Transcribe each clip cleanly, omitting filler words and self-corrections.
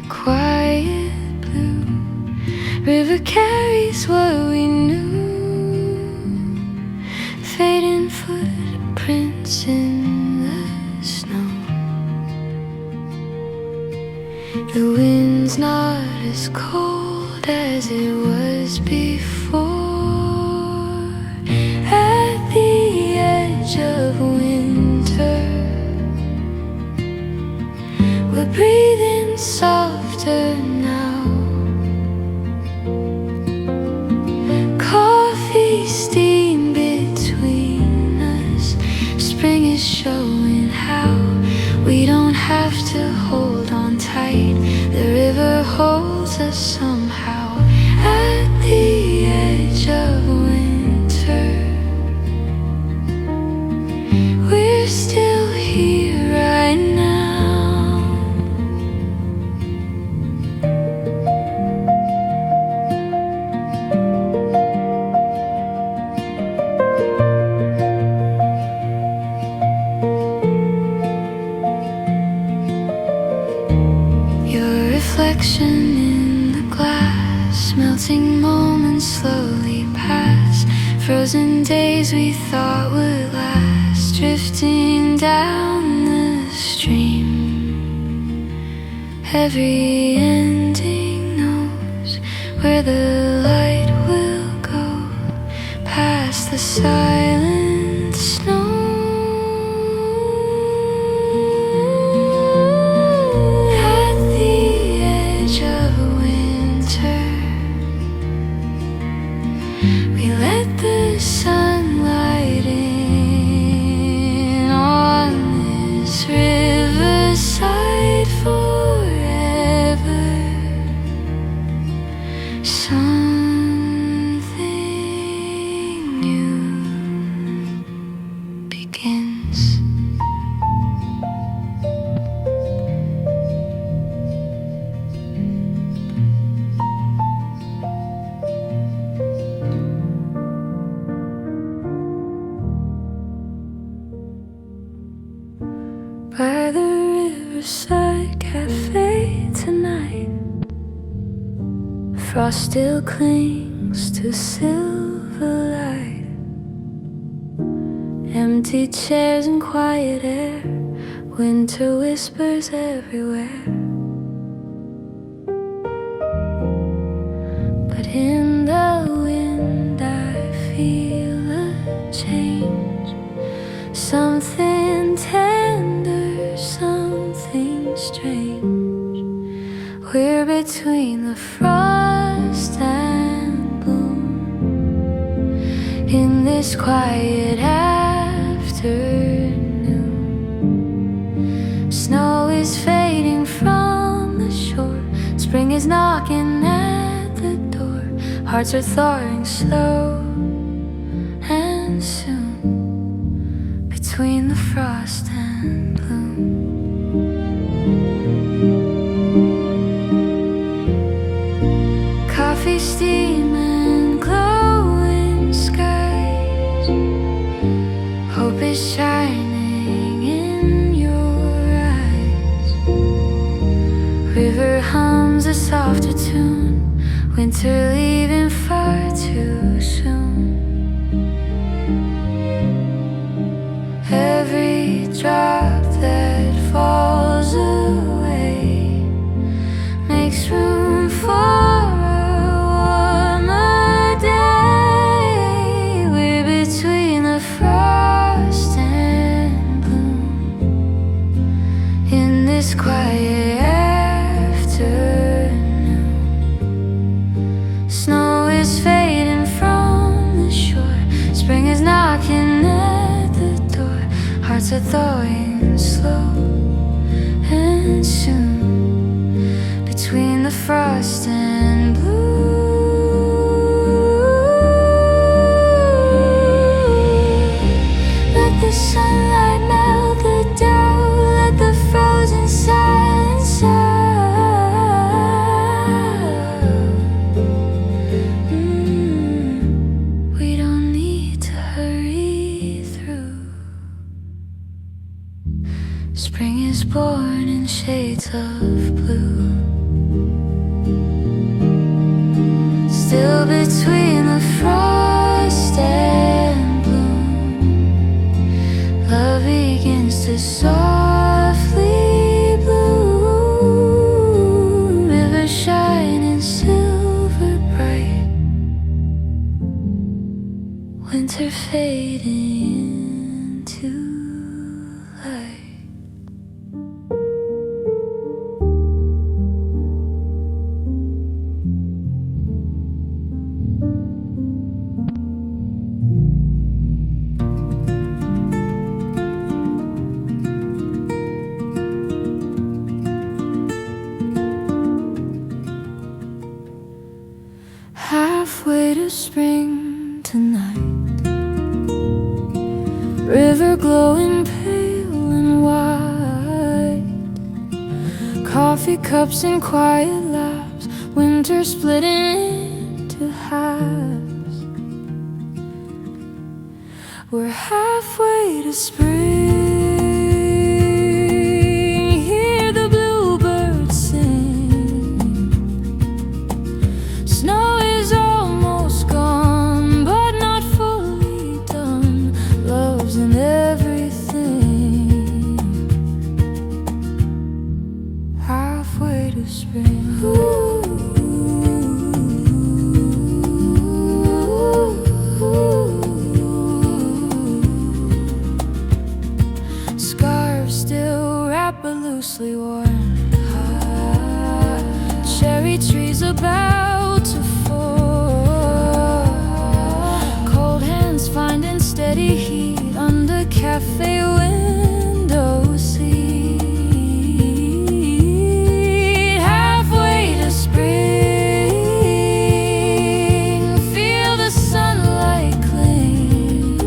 quiet blue. River carries what we knew, fading footprints in the snow. The wind's not as cold as it was before. At the edge of winter, we're breathing softer now. Coffee steam between us. Spring is showing how we don't have to hold on tight. The river holds us somehow. At the edge of winter, we're still here right now. Your reflection in the glass, melting moments slowly pass. Frozen days we thought would last, drifting down the stream. Every ending knows where the light will go, past the silent snow. At the edge of winter, we let the sunlight in on this riverside forever. Something new begins. By the Riverside Café tonight, frost still clings to silver light. Empty chairs and quiet air, winter whispers everywhere. But in the wind I feel a change, something tender, something strange. We're between the frost and bloom in this quiet afternoon. Snow is fading from the shore, spring is knocking at the door. Hearts are thawing slow and soon, between the frost and bloom. Coffee steam and glowing skies, hope is shining in your eyes. River hums a softer tune, winter leaving far too soon. Every drop that falls away makes room for a warmer day. We're between the frost and bloom in this quiet afternoon. Snow is fading from the shore, spring is knocking at the door. Hearts are thawing slow and soon, between the frost and blue. Let the sunlight melt the doubt, let the frozen silence out. We don't need to hurry through. Spring is born in shades of blue. between the frost and bloom. Love begins to softly bloom. River shining silver bright. Winter fading into light. Halfway to spring tonight, river glowing pale and white, coffee cups and quiet laughs, winter splitting into halves. We're halfway to spring, hear the bluebirds sing. Snow is almost gone, but not fully done. Love's in everything. Halfway to spring. Ooh. Scarves still wrapped but loosely worn. Cherry trees about to fall. Cold hands finding steady heat under cafe window seat. Halfway to spring, feel the sunlight cling.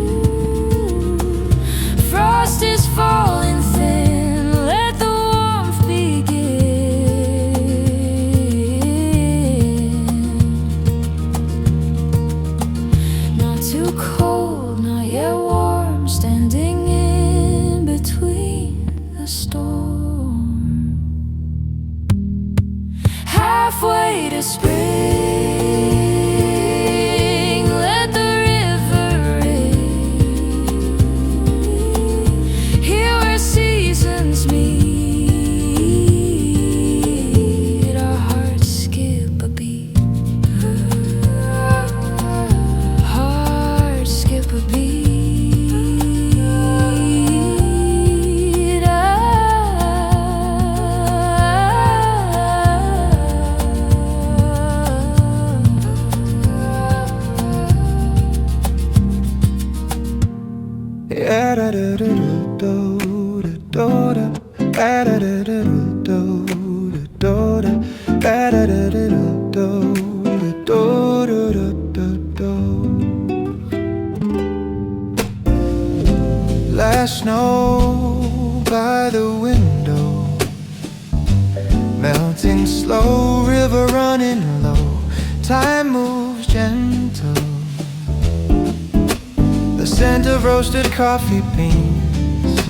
Frost is falling thin, let the warmth begin. Not too cold, not yet warm, standing in between the storm. Halfway to spring, let the river ring. Here where seasons meet, our hearts skip a beat. Hearts skip a beat. Last snow by the window, melting slow, river running low, time moves gentle. The scent of roasted coffee beans,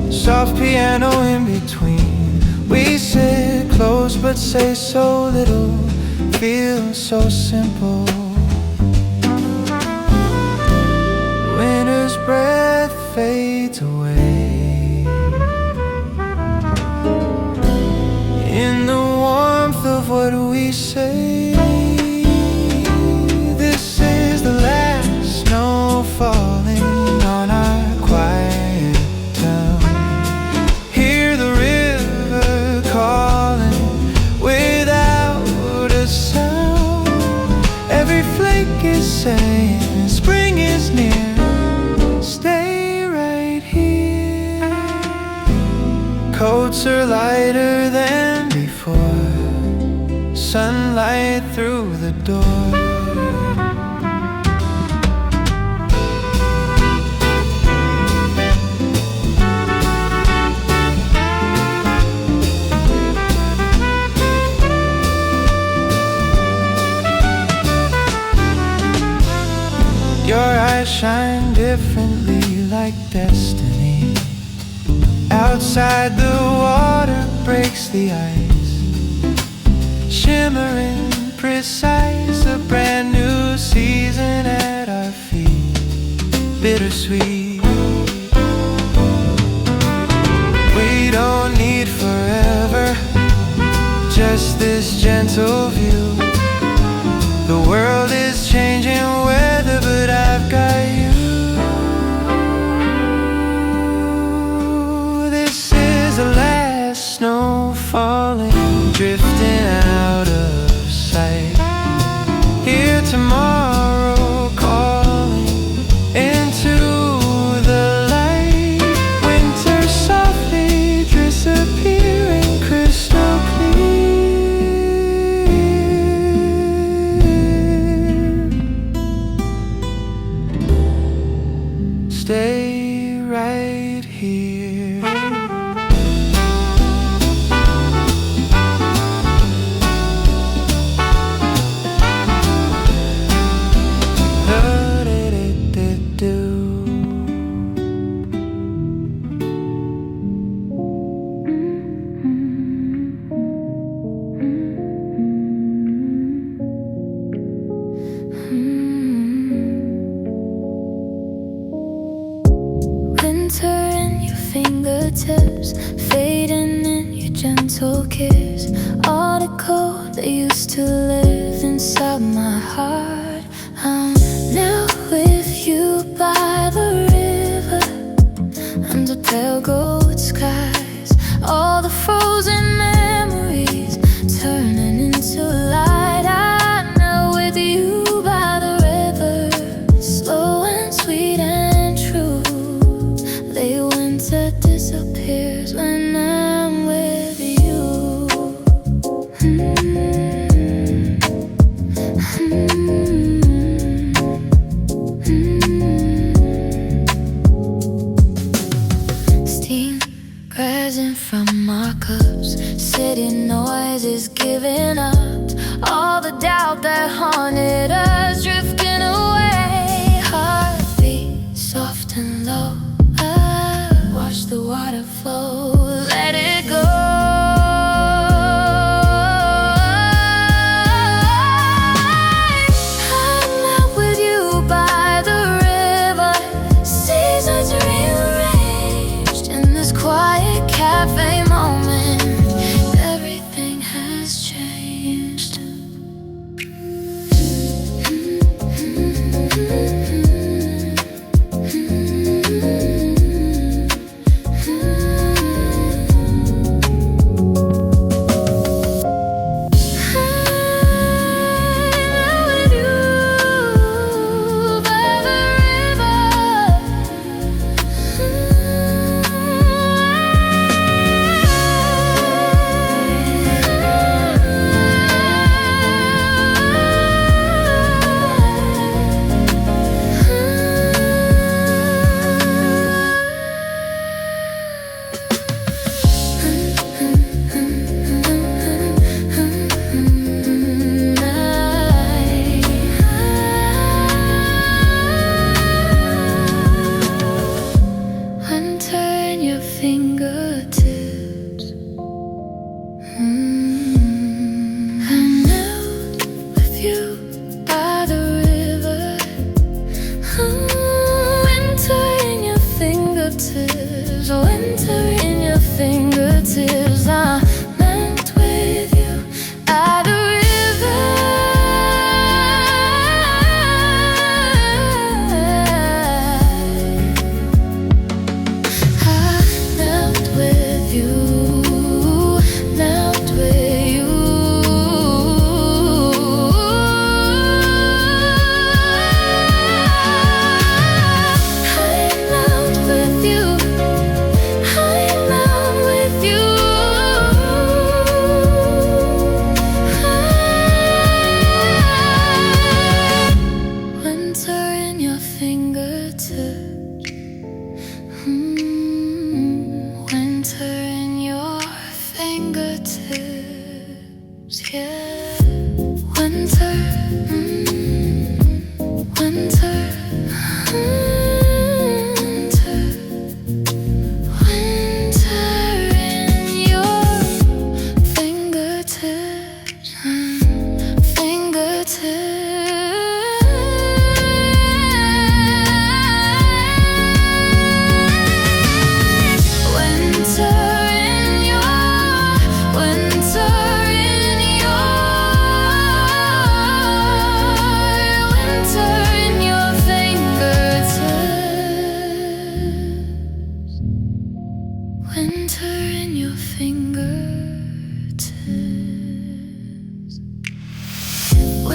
soft piano in between. We sit close but say so little, feel so simple. Winter's breath fades away in the warmth of what we say. This is the last snow falling on our quiet town. Hear the river calling without a sound. Every flake is saying spring is near. Stay right here. Coats are lighter than before, sunlight through the door. Your eyes shine differently like destiny. Outside the water breaks the ice, shimmering precise. A brand new season at our feet, bittersweet. We don't need forever, just this gentle view. The world is changing weather, but I've got you. This is the last snow falling, drifting out of sight. Here tomorrow, calling into the light. Winter softly disappearing, crystal clear. Stay right here. Winter in your fingertips, fading in your gentle kiss. All the cold that used to live inside my heart. I'm now with you by the river, under pale gold skies. All the frozen memories turning into light. I'm now with you by the river, slow and sweet and true. The winter disappears when I'm with you. Steam rising from our cups, city noise is giving up. All the doubt that haunted us drifting away. Heartbeat soft and low, watch the water flow, let it go. I'm out with you by the river, seasons rearranged in this quiet cafe moment. Everything has changed. Fingertips. I'm out with you by the river. Winter in your fingertips. Winter in your fingertips. I'm out with you by the river. With you, melt with you. I'm out with you. I'm out with you. Winter in your fingertips. Winter in your fingertips, yeah. Winter, winter, winter, winter in your fingertips, fingertips.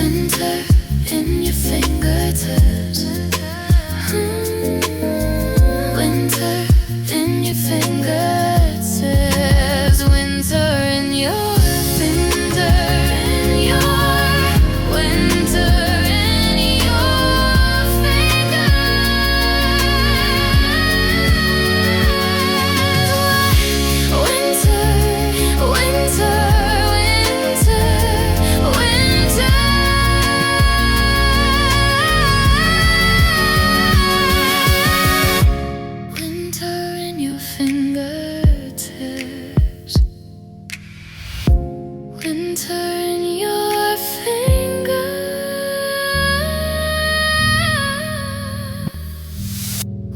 Winter in your fingertips. Winter in your fingertips. Winter in your winter in your winter in your fingers. Winter, winter, winter, winter. Winter in your fingertips. Winter in your fingers.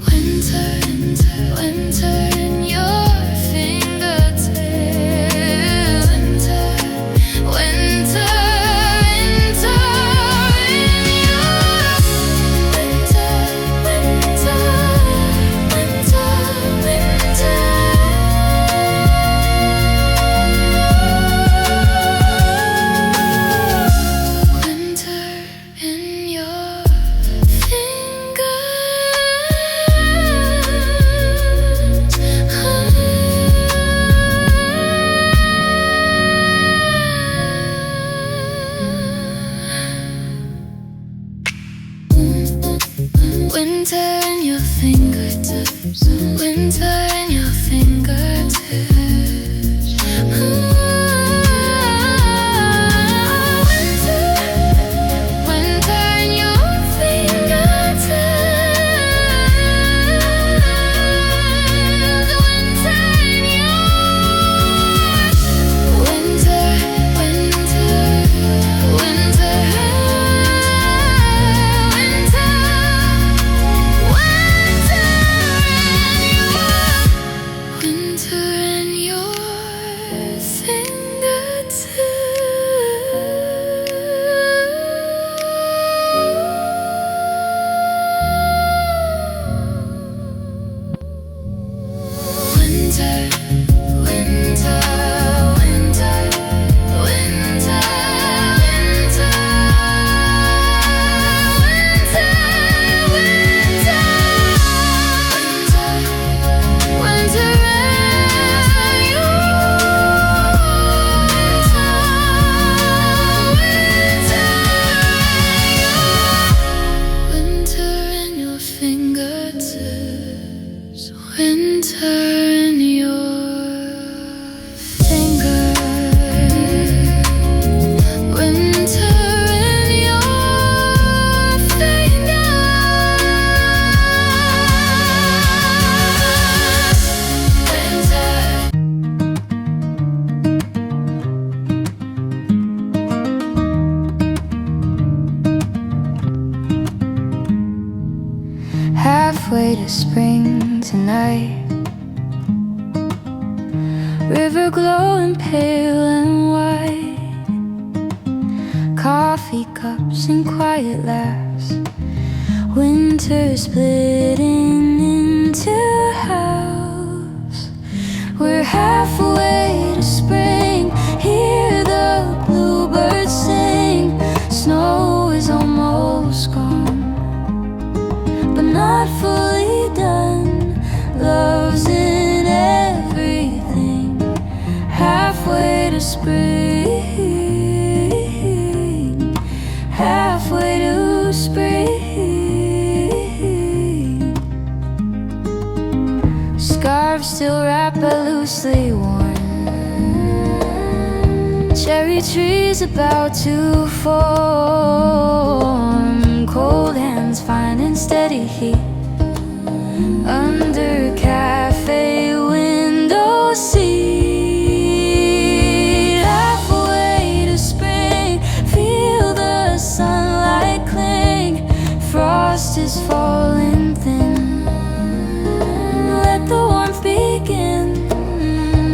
Winter, winter, winter in your fingertips. Winter, winter, winter in your winter, winter, winter, winter. Winter in your fingers. Winter in your fingertips. Winter in your fingertips. Winter in your fingertips. Winter in your winter, winter, winter, winter, winter in your fingertips. Winter, winter, winter, winter, winter, winter, winter, winter in your winter in your fingertips. Winter in your fingers. Winter in your fingers. Halfway to spring tonight. River glowing pale and white. Coffee cups and quiet laughs. Winter splitting into a house. We're halfway to spring. Hear the bluebirds sing. Snow is almost gone, but not fully done. Love's in everything. Halfway to spring. Halfway to spring. Scarves still wrap but loosely worn. Cherry trees about to form. Cold hands finding steady heat under cafe window seat. Halfway to spring, feel the sunlight cling. Frost is falling thin. Let the warmth begin.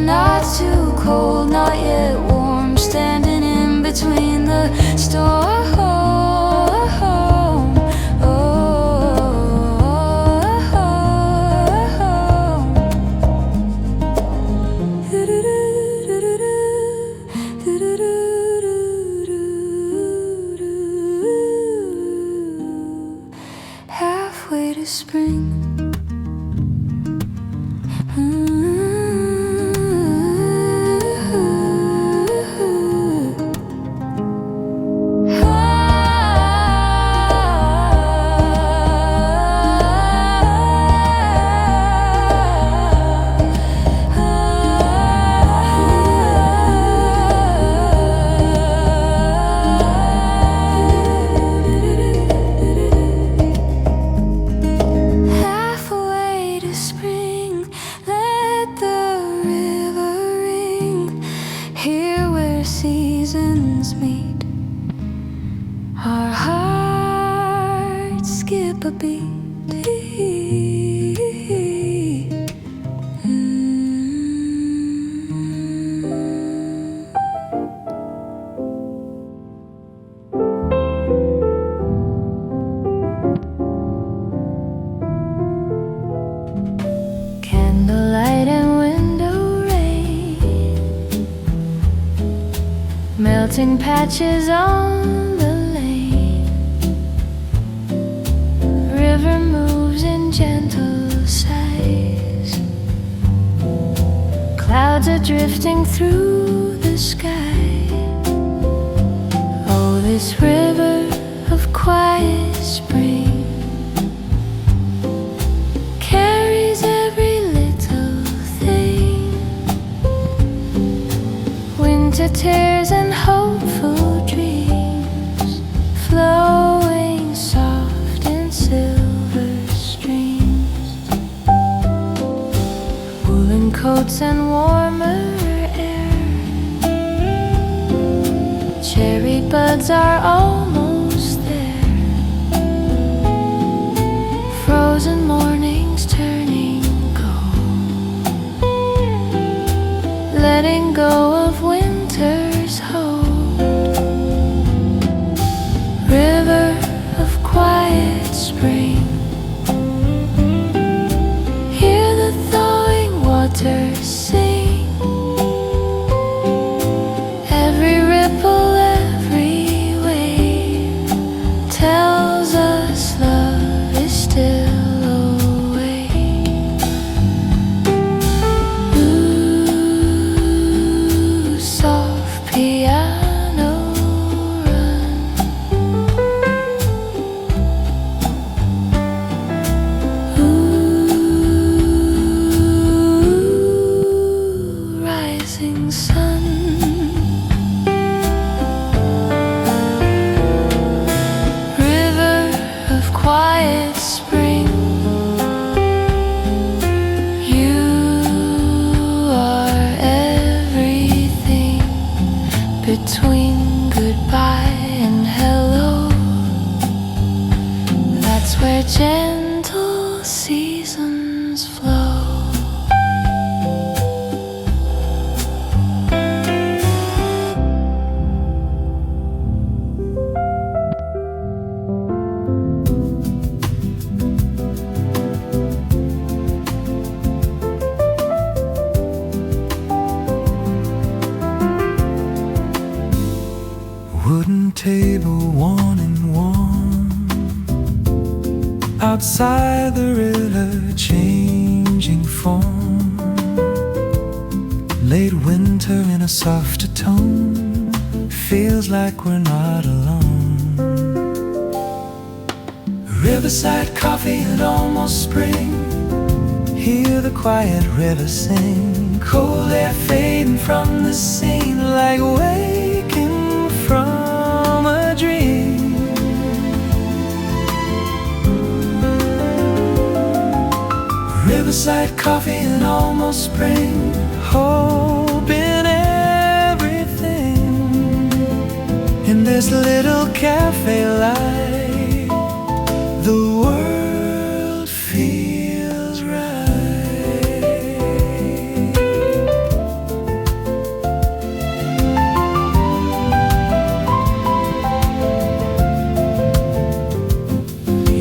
Not too cold, not yet warm. Standing in between the storm. spring. Seasons meet, our hearts skip a beat. Candlelight and window rain, melting patches on the lane. River moves in gentle sighs. Clouds are drifting through the sky. Oh, this river of quiet spring carries every little thing. Winter tears and hopeful dreams flowing soft in silver streams. Woolen coats and warmer air. Cherry buds are almost there. Frozen mornings turning gold, letting go of winter's hold. River of quiet spring, hear the thawing water sing. Every ripple, every wave tells us love is still awake. Ooh, soft piano run. Ooh, rising sun. River of quiet spring, you are everything between goodbye and hello. That's where gentle seasons flow. Wooden table, worn and warm, outside the river, changing form. Late winter in a softer tone, feels like we're not alone. Riverside coffee and almost spring, hear the quiet river sing. Cold air fading from the scene, like waking from a dream. Riverside coffee and almost spring, hope in everything. In this little cafe light, the world feels right.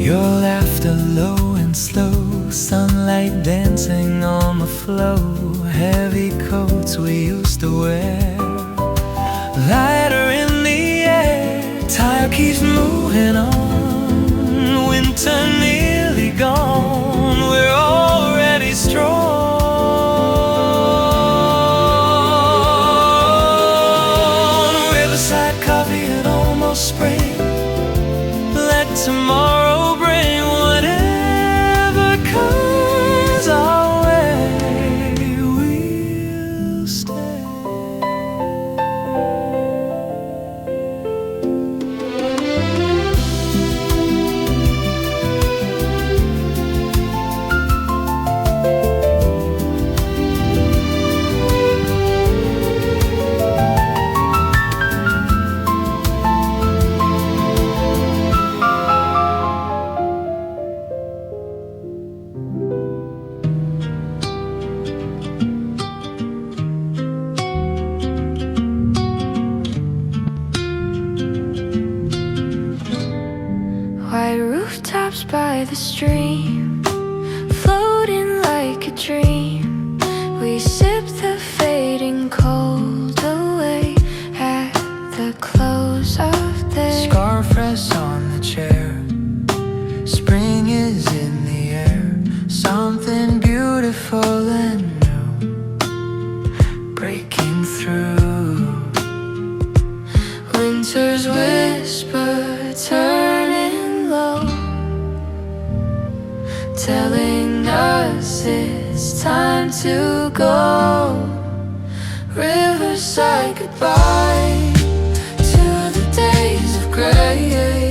Your laughter low and slow, sunlight dancing on the flow. Heavy coats we used to wear, lighter in the air. Time keeps moving on, winter nearly gone. chairs by the stream, floating like a dream. We sip the fading cold away at the close of day. Scarf rests on the chair. Spring is in the air. Something beautiful and new breaking through. Winter's whisper turning low, telling us it's time to go. Riverside, goodbye to the days of gray.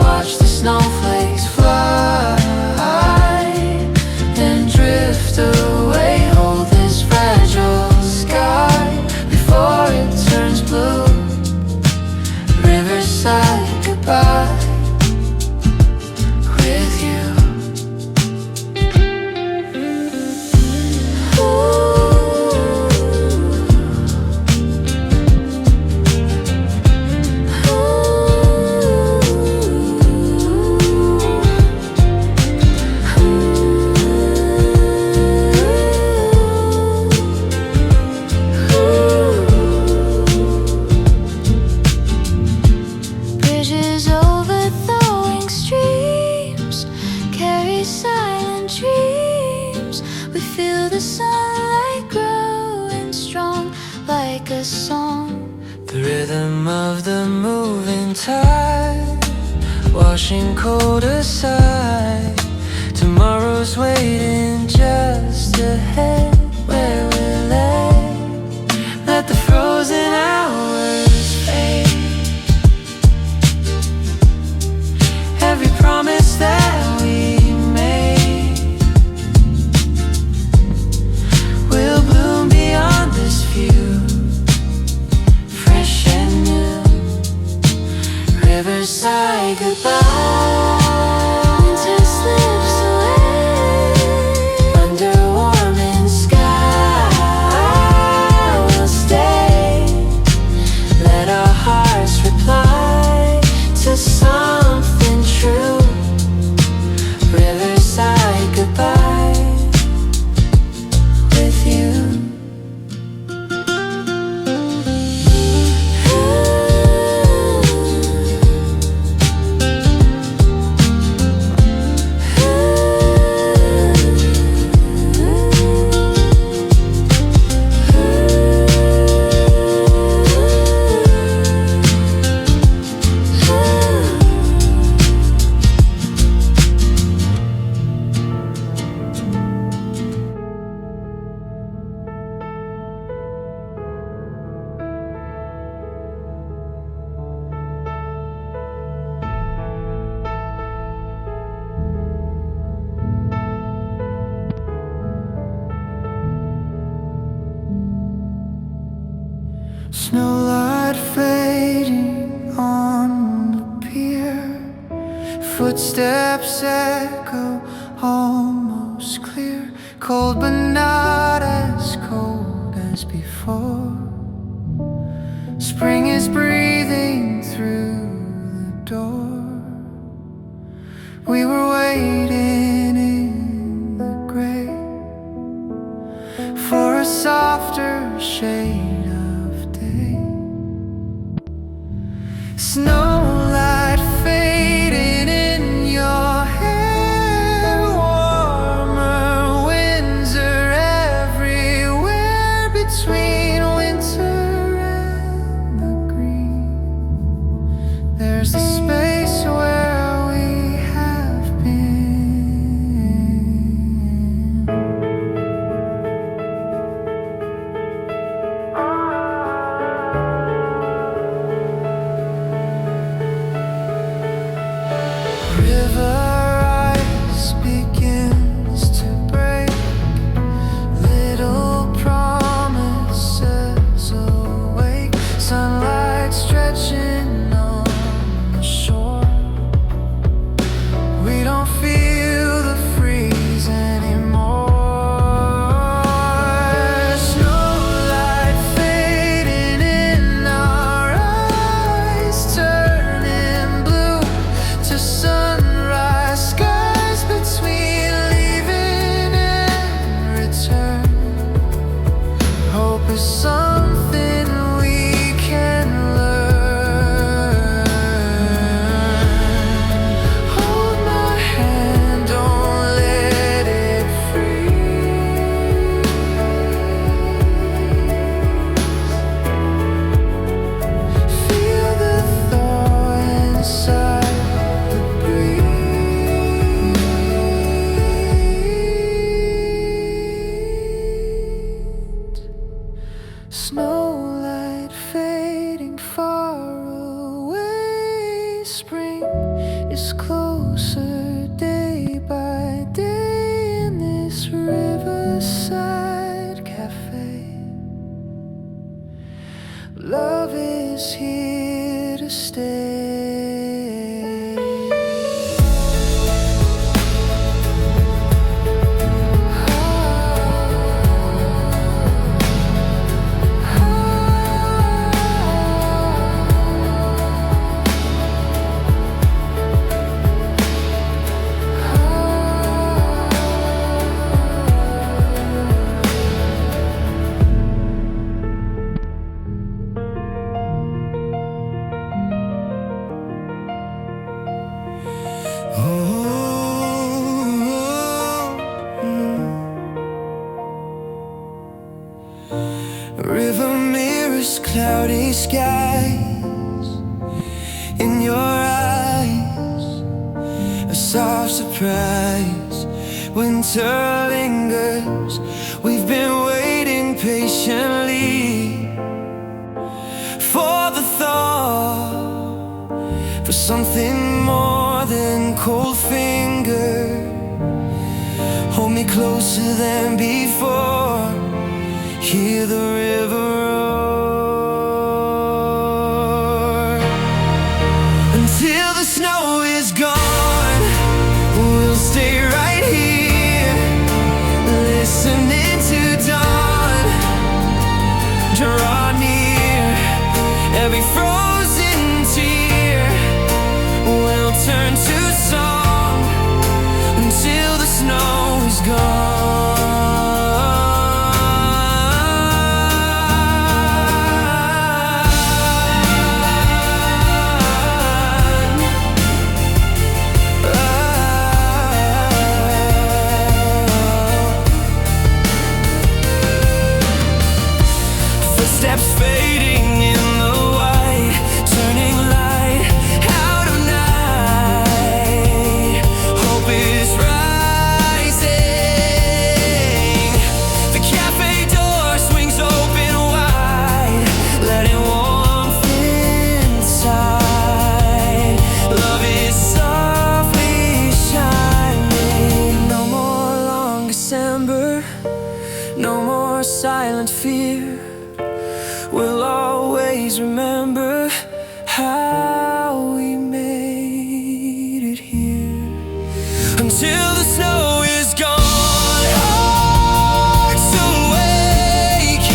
Watch the snowflakes fly and drift away. Hold this fragile sky before it turns blue. Riverside, goodbye with you. Bridges overflowing streams carry silent dreams. We feel the sunlight growing strong like a song. The rhythm of the moving tide, washing cold aside. Tomorrow's waiting just ahead where we lay. Let the frozen hours fade. Every promise that we made will bloom beyond this view, fresh and new. Riverside, goodbye. Winter slips away Under warming sky, we'll stay. Let our hearts reply to something true. Riverside, goodbye with you. Snowlight fading on the pier. Footsteps echo almost clear. Cold but not as cold as before. Spring is breathing through the door. We were waiting in the gray for a softer shade of day. Snowlight fading in your hair. Warmer winds are everywhere between winter and the green. There's the space where we have been. River mirrors cloudy skies. In your eyes, a soft surprise. Winter lingers. We've been waiting patiently for the thaw, for something more than cold finger. Hold me closer than before. Hear the river roar. Until the snow is gone, we'll stay right here, listening to dawn draw near. Every frozen tear will turn to song until the snow is gone. Steps fading in the white, turning light out of night. Hope is rising. The cafe door swings open wide, letting warmth inside. Love is softly shining. No more long December, no more silent fear. We'll always remember how we made it here. Until the snow is gone, hearts awake,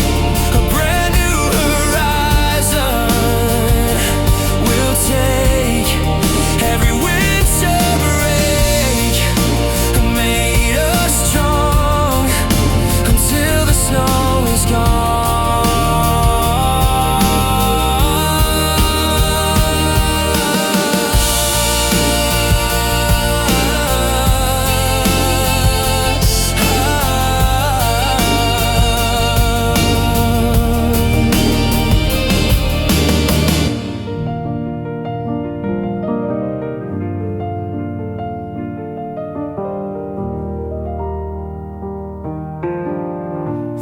a brand new horizon. We'll take every winter break, made us strong. Until the snow is gone.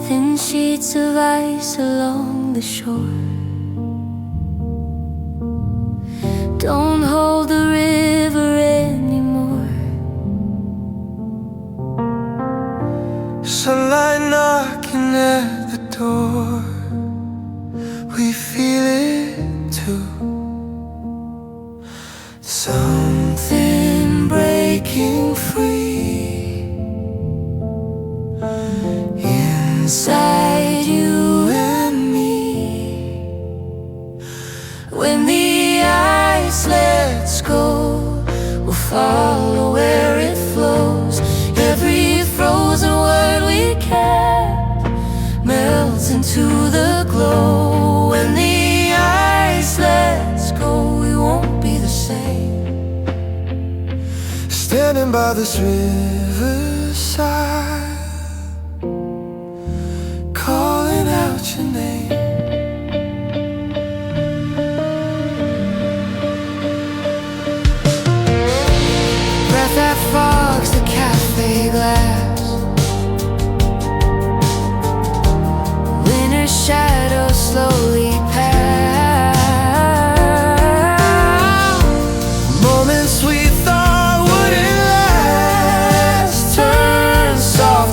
Thin sheets of ice along the shore don't hold the river anymore. Sunlight knocking at the door. We feel it too. Something breaking free inside you and me. When the ice lets go, we'll follow where it flows. Every frozen word we kept melts into the glow. When the ice lets go, we won't be the same. Standing by this riverside, calling out your name. Breath that fogs the cafe glass, winter shadows slowly pass. Moments we thought wouldn't last turn soft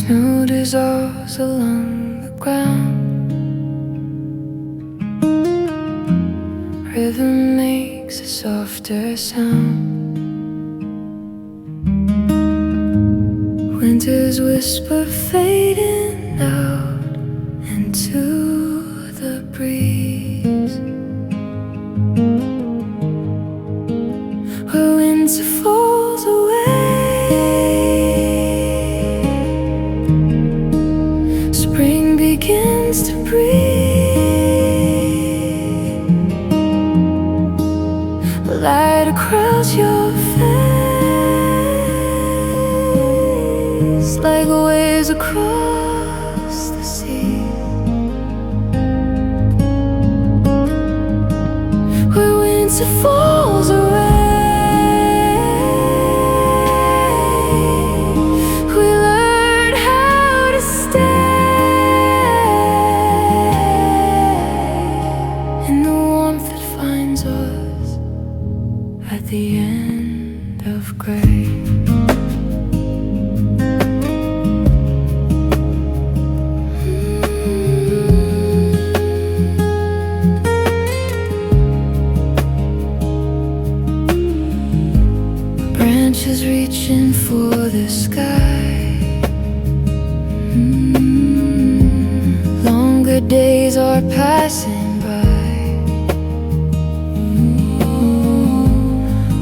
Snow dissolves along the ground. Rhythm makes a softer sound. Winter's whisper fading out into the breeze. Where winter falls away, spring begins to breathe. Light across your face, like waves across the sea. Where winter falls away, we learn how to stay in the warmth that finds us at the end of gray. Branches reaching for the sky. Longer days are passing by.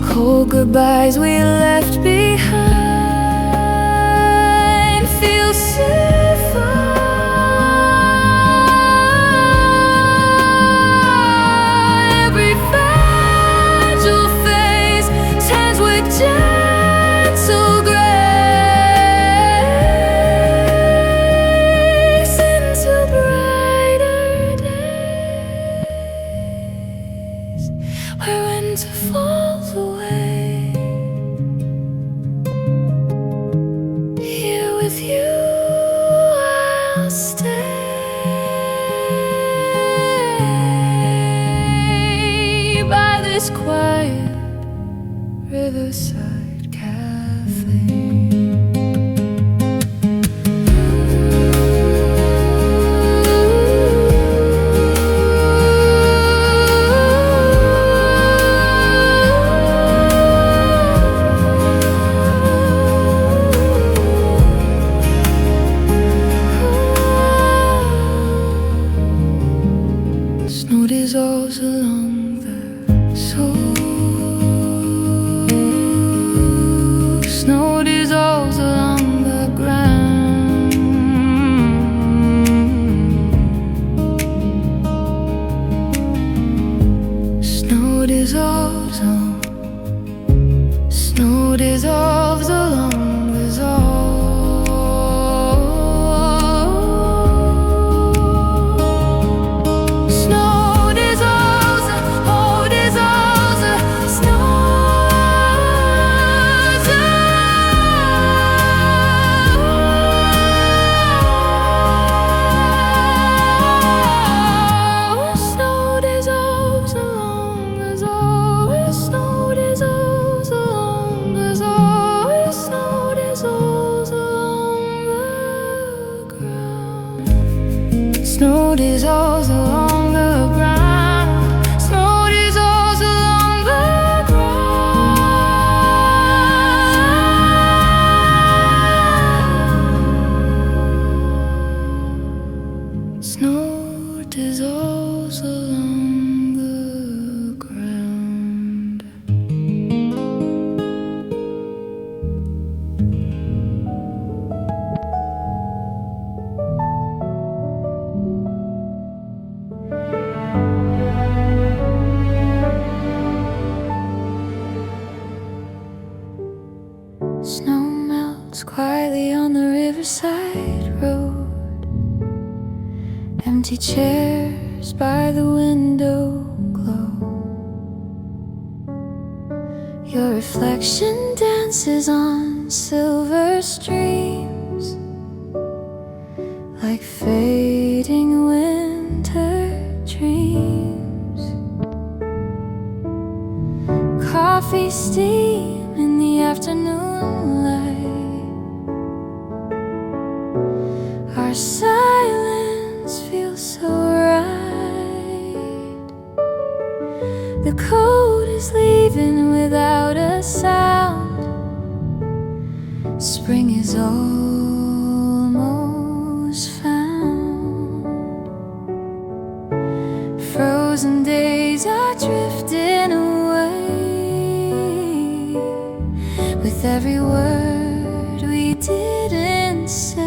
Cold goodbyes we left behind feel safer. Every fragile face turns with gentle grace into brighter days, where winter falls away. Here with you I'll stay by this quiet Riverside Café. Snow dissolves along the snow dissolves along the ground. Snow dissolves along the Snow dissolves, oh dissolves, snow dissolves along the snow dissolves along the snow dissolves along the ground. Snow dissolves along the ground. Snow dissolves along the ground. Snow dissolves along the ground. Snow melts quietly on the riverside road. Empty chairs by the window glow. Your reflection dances on silver streams, like fading winter dreams. Coffee steam in the afternoon light, Spring is almost found. Frozen days are drifting away with every word we didn't say.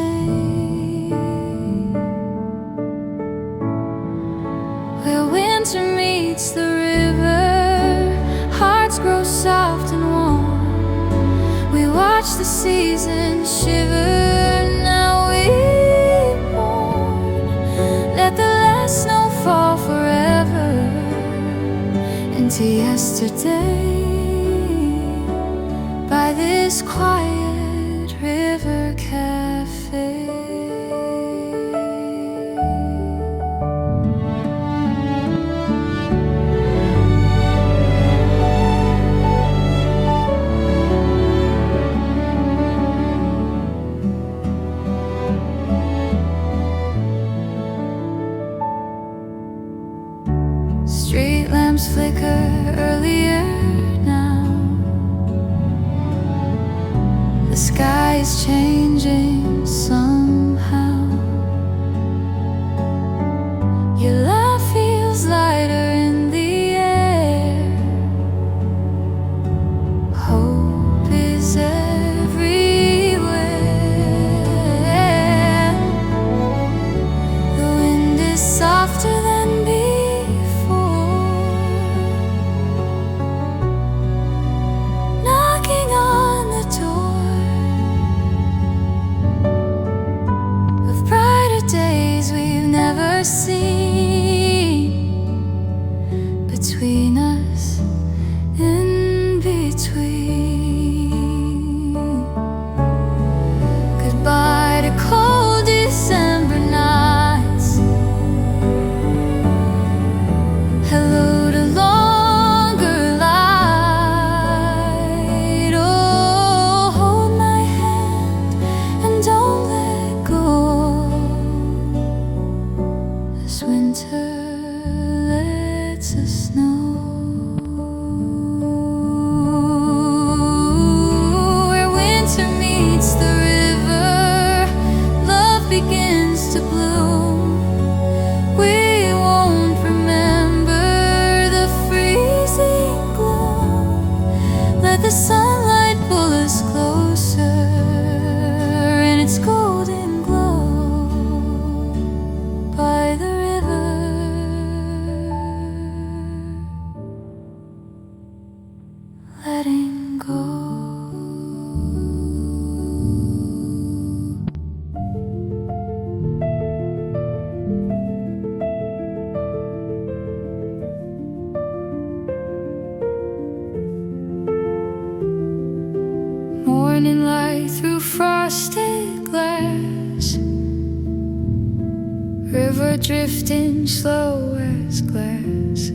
Where winter meets the river, hearts grow soft and warm. We watch the season shiver, now we mourn. Let the last snow fall forever into yesterday by this quiet river cafe. Street lamps flicker earlier now. The sky is changing somehow. Your laugh feels lighter in the air. Hope is everywhere. The wind is softer than before, seen between us, in between. Goodbye to cold December nights. Hello to longer light. Oh, hold my hand and don't let go. Winter lets us know. Where winter meets the river, love begins to bloom. We won't remember the freezing gloom. Let the sunlight pull us closer in its golden glow by the letting go. Morning light through frosted glass, river drifting slow as glass.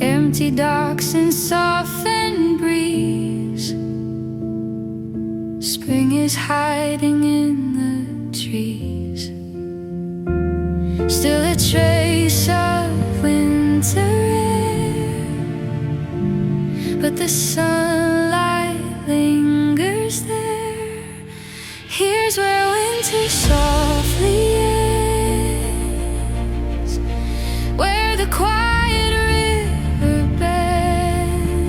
Empty docks and softened breeze. Spring is hiding in the trees. Still a trace of winter air, but the sunlight lingers there. Here's where winter softly ends, where the quiet river bends,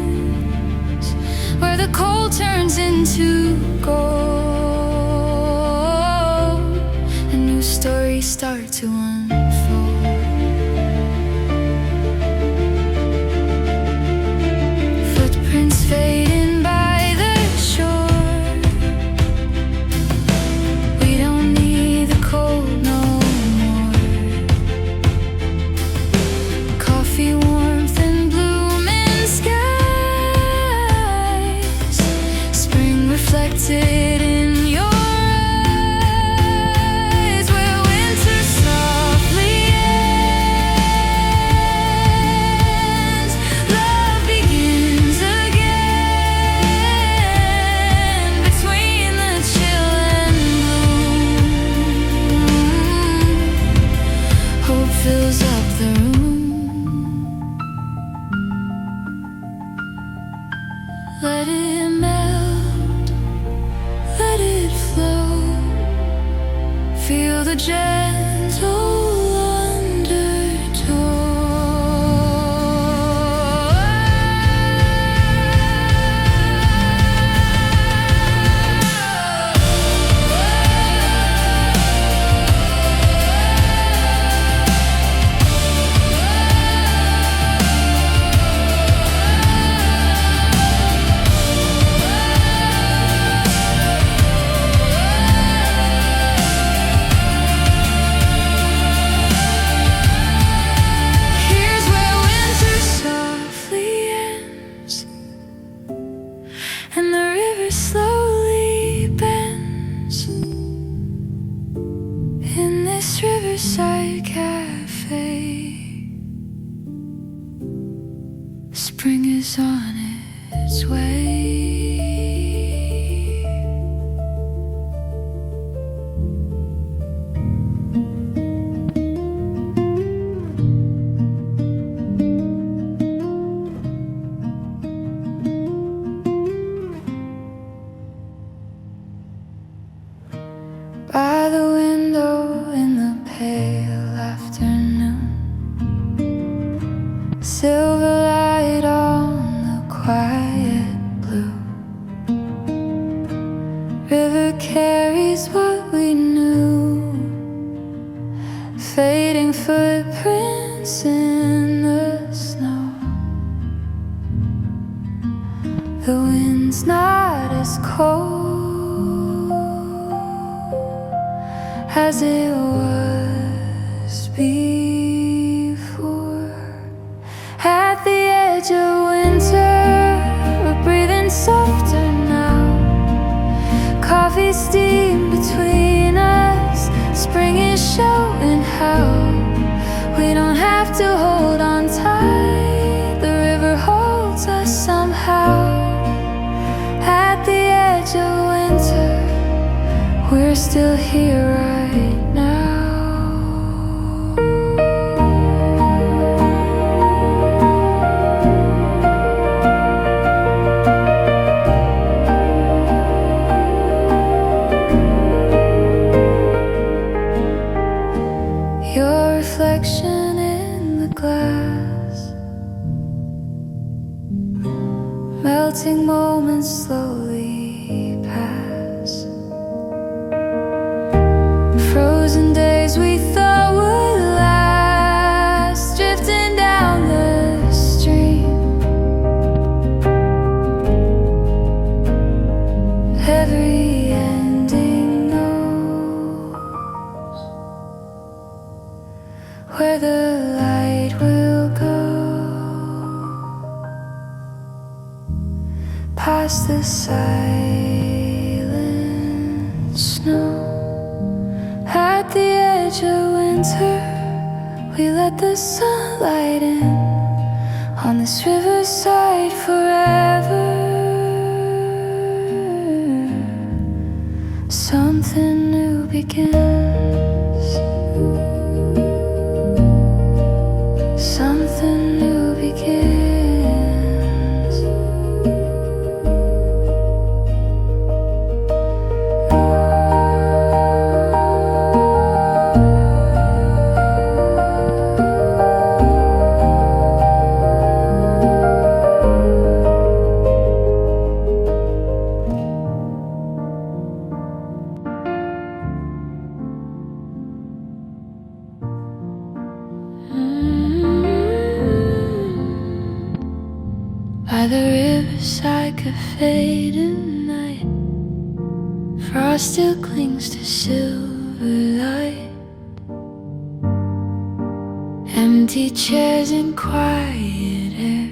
where the cold turns into gold. A new story starts to unfold. Footprints fading by the shore. We don't need the cold no more. Coffee warmth and blooming skies. Spring reflected in your eyes. Where winter softly ends, love begins again. Between the chill and gloom, hope fills up the room. Let it melt gentle undertow. Here's where winter softly ends, and the river slowly bends. In this riverside cafe, spring is on its way. By the window in the pale afternoon, silver light on the quiet blue. River carries what we knew, fading footprints in the snow. The wind's not as cold as it was before. At the edge of winter, we're breathing softer now. Coffee steam between us, spring is showing how we don't have to hold on tight. The river holds us somehow. At the edge of winter, we're still here right now. Your reflection in the glass, melting moments slowly pass. Frozen days we thought would last, drifting down the stream. Every ending knows where the light will go. Past the silent snow. At the edge of winter, we let the sunlight in on this riverside forever. Something new begins. Something new begins. By the Riverside Café tonight, frost still clings to silver light. Empty chairs and quiet air,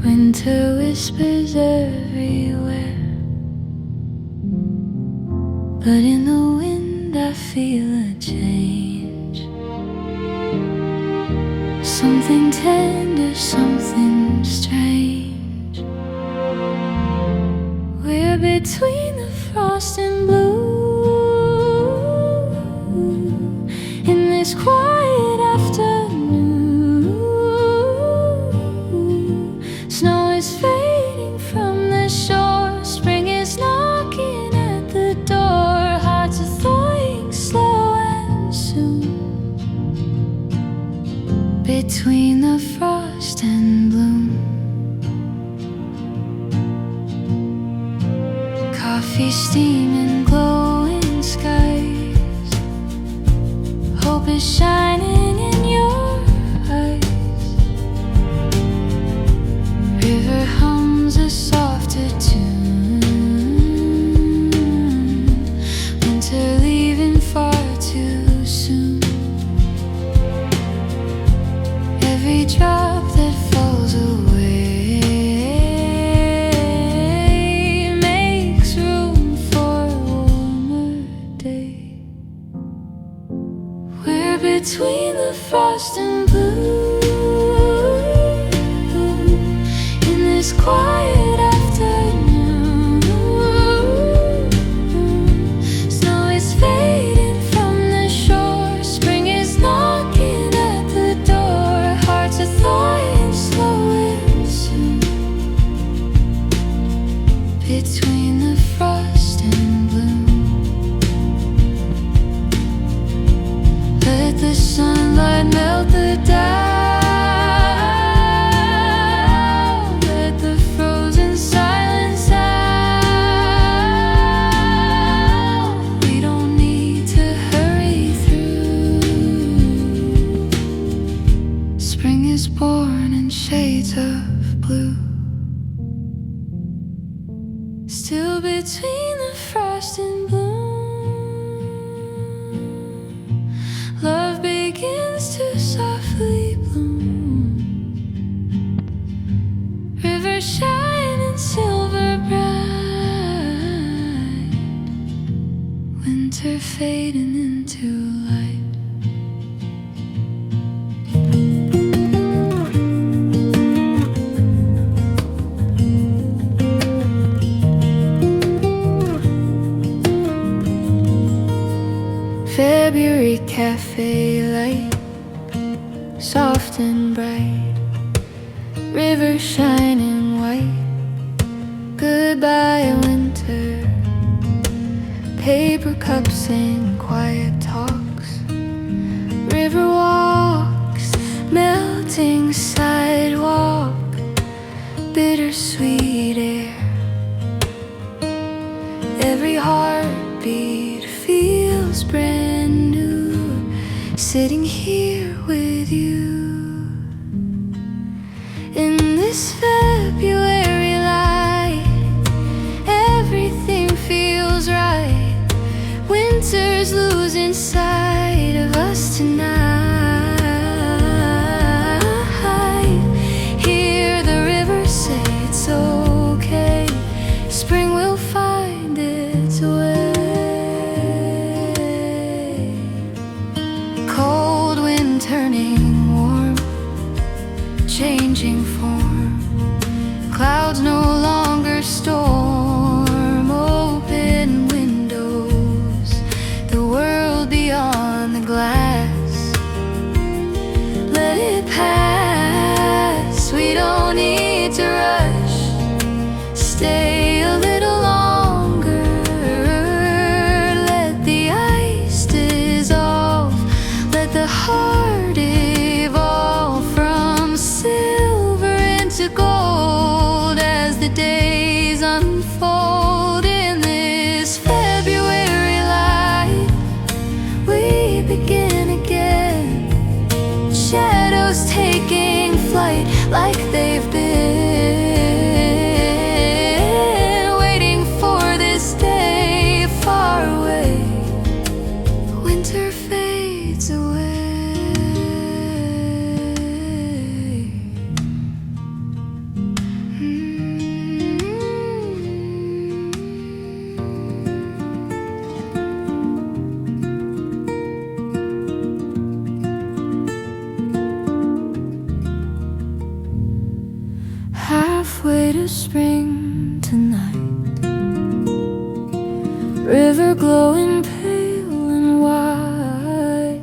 winter whispers everywhere. But in the wind I feel a change, something tender, something strange. We're between the frost and blue in this quiet afternoon. Snow is fading from the shore, spring is knocking at the door. Hearts are thawing coffee steam in glowing skies. Hope is shining in your eyes. River hums a softer tune. Winter leaving far too soon. Every drop that falls away makes room for a warmer day. We're between the frost and blue in this quiet afternoon. Snow is fading from the shore. Spring is knocking at the door. Hearts are thawing slow and soon. Between the frost and bloom, let the sunlight melt the down. Let the frozen silence out. We don't need to hurry through. Spring is born in shades of blue. Still between the frost and bloom, love begins to softly bloom. River shining silver bright. Winter fading into light. February cafe light, soft and bright. River shining white. Goodbye winter. Paper cups and quiet talks. River walks, melting sidewalk. Bittersweet air. Every heartbeat feels brand new. Sitting here with you in this February light, everything feels right. Winter's losing sight of us tonight. Hear the river say it's okay. Spring will find its way. Cold wind turning warm, changing form. Clouds no longer storm. Open windows, the world beyond the glass. Let it pass, we don't need to rush. Stay a little longer. Let the ice dissolve. Let the heart evolve from silver into gold as the days unfold. In this February light, we begin again. Shadows taking flight like they've been waiting for this day far away. Winter fades away. Halfway to spring tonight, river glowing pale and white.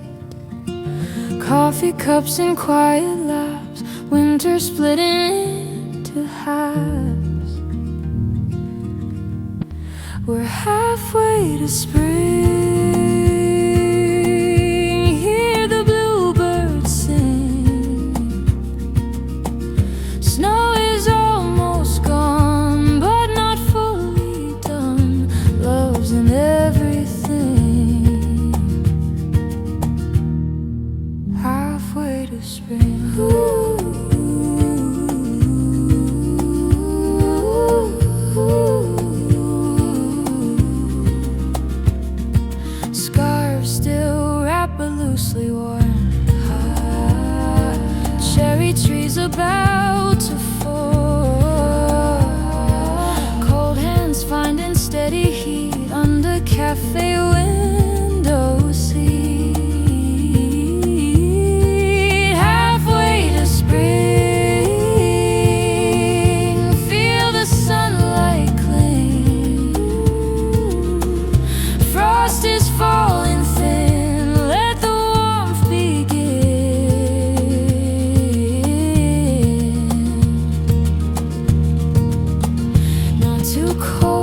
Coffee cups and quiet laps. Winter splitting into halves. We're halfway to spring. Hear the bluebirds sing. Snow is almost gone, but not fully done. cafe window seat. Halfway to spring, feel the sunlight cling. Frost is falling thin, let the warmth begin. Not too cold,